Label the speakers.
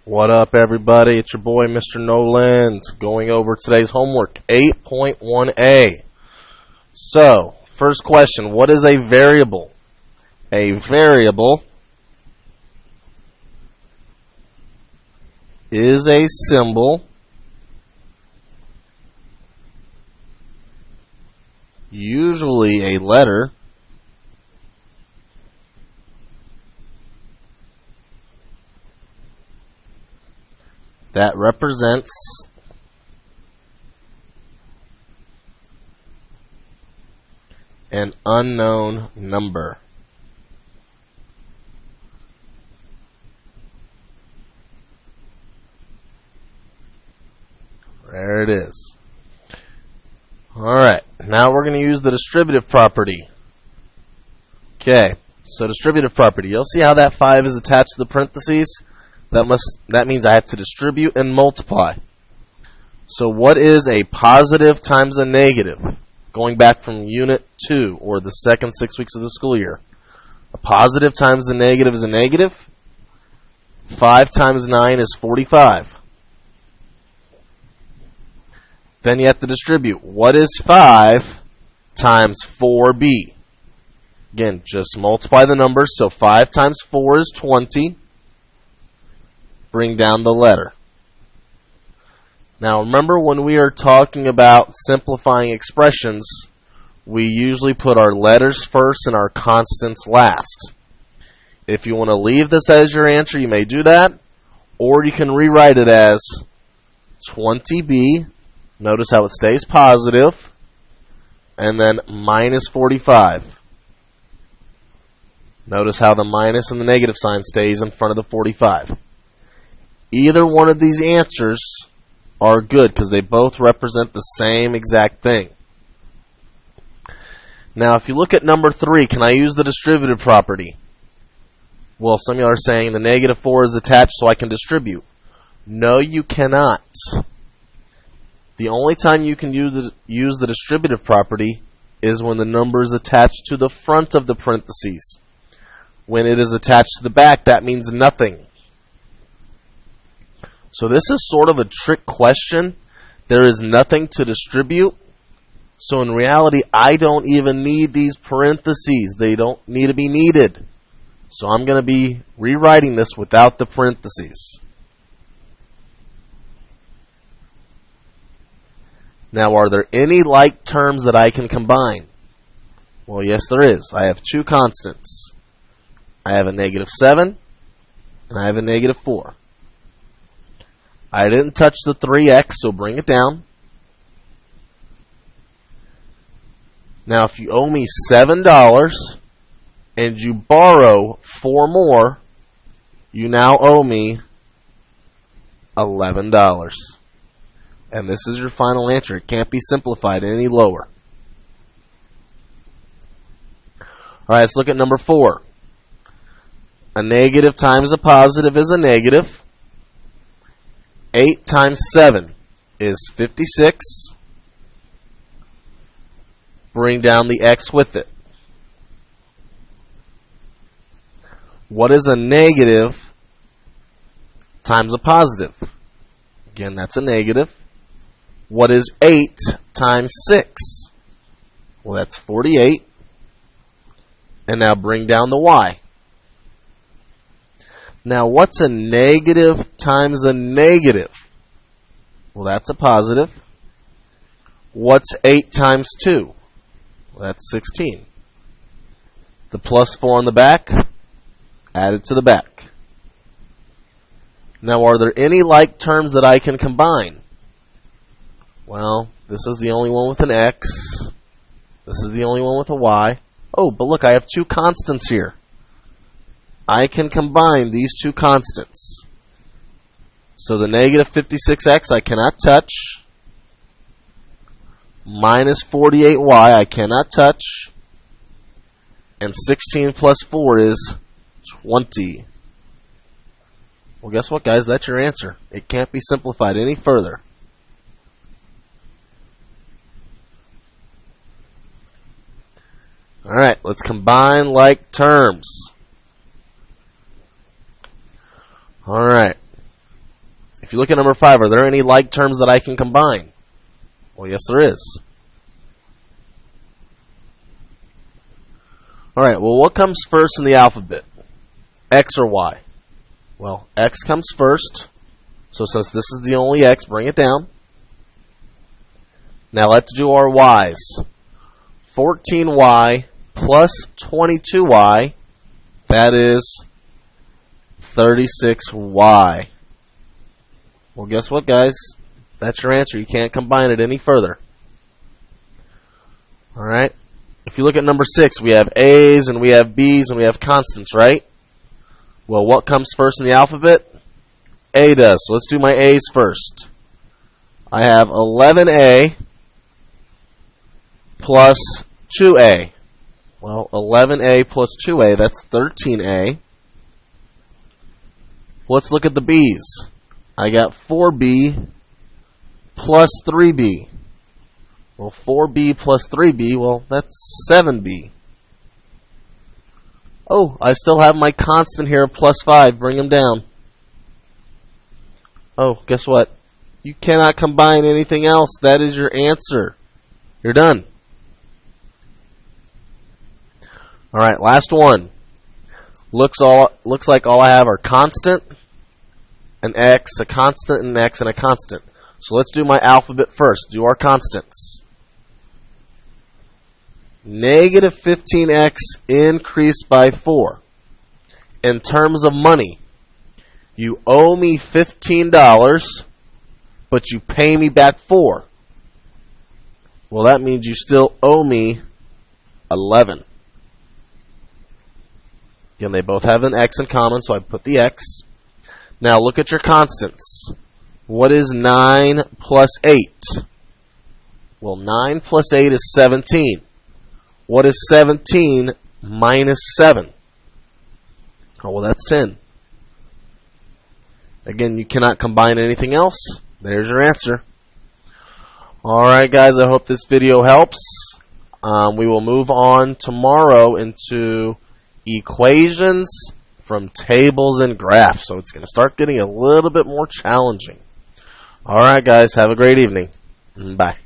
Speaker 1: What up, everybody? It's your boy, Mr. Noland, going over today's homework, 8.1a. So, first question, what is a variable? A variable is a symbol usually a letter that represents an unknown number. There it is. Alright, now we're going to use the distributive property. Okay, so distributive property. You'll see how that 5 is attached to the parentheses? That means I have to distribute and multiply. So what is a positive times a negative? Going back from Unit 2, or the second 6 weeks of the school year. A positive times a negative is a negative. 5 times 9 is 45. Then you have to distribute. What is 5 times 4b? Again, just multiply the numbers. So 5 times 4 is 20. Bring down the letter. Now remember, when we are talking about simplifying expressions, we usually put our letters first and our constants last. If you want to leave this as your answer, you may do that, or you can rewrite it as 20b. Notice how it stays positive, and then minus 45. Notice how the minus and the negative sign stays in front of the 45. Either one of these answers are good because they both represent the same exact thing. Now, if you look at number 3, can I use the distributive property? Well, some of you are saying the negative 4 is attached so I can distribute. No, you cannot. The only time you can use the distributive property is when the number is attached to the front of the parentheses. When it is attached to the back, that means nothing. So this is sort of a trick question. There is nothing to distribute. So in reality, I don't even need these parentheses. They don't need to be needed. So I'm going to be rewriting this without the parentheses. Now, are there any like terms that I can combine? Well, yes, there is. I have two constants. I have a negative 7, and I have a negative 4. I didn't touch the 3x, so bring it down. Now, if you owe me $7 and you borrow 4 more, you now owe me $11. And this is your final answer. It can't be simplified any lower. Alright, let's look at number 4. A negative times a positive is a negative. 8 times 7 is 56. Bring down the x with it. What is a negative times a positive? Again, that's a negative. What is 8 times 6? Well, that's 48. And now bring down the y. Now, what's a negative times a negative? Well, that's a positive. What's 8 times 2? Well, that's 16. The plus 4 on the back, add it to the back. Now, are there any like terms that I can combine? Well, this is the only one with an x. This is the only one with a y. Oh, but look, I have two constants here. I can combine these two constants. So the negative 56x I cannot touch. Minus 48y I cannot touch. And 16 plus 4 is 20. Well, guess what, guys? That's your answer. It can't be simplified any further. Alright, let's combine like terms. Alright. If you look at number 5, are there any like terms that I can combine? Well, yes, there is. Alright, well, what comes first in the alphabet? X or Y? Well, X comes first. So since this is the only X, bring it down. Now let's do our Y's. 14Y plus 22Y, that is 36Y. Well, guess what, guys? That's your answer. You can't combine it any further. Alright? If you look at number 6, we have A's and we have B's and we have constants, right? Well, what comes first in the alphabet? A does. So let's do my A's first. I have 11A plus 2A. Well, 11A plus 2A, that's 13A. Let's look at the B's. I got 4B plus 3B. Well, 4B plus 3B, well, that's 7B. Oh, I still have my constant here, plus 5. Bring them down. Oh, guess what? You cannot combine anything else. That is your answer. You're done. Alright, last one. Looks like all I have are constant, an X, a constant, an X, and a constant. So let's do my alphabet first. Do our constants. Negative 15x increased by 4. In terms of money, you owe me $15, but you pay me back 4. Well, that means you still owe me 11. Again, they both have an x in common, so I put the x. Now look at your constants. What is 9 plus 8? Well, 9 plus 8 is 17. What is 17 minus 7? Oh, well, that's 10. Again, you cannot combine anything else. There's your answer. Alright, guys, I hope this video helps. We will move on tomorrow into equations from tables and graphs. So it's going to start getting a little bit more challenging. Alright, guys, have a great evening. Bye.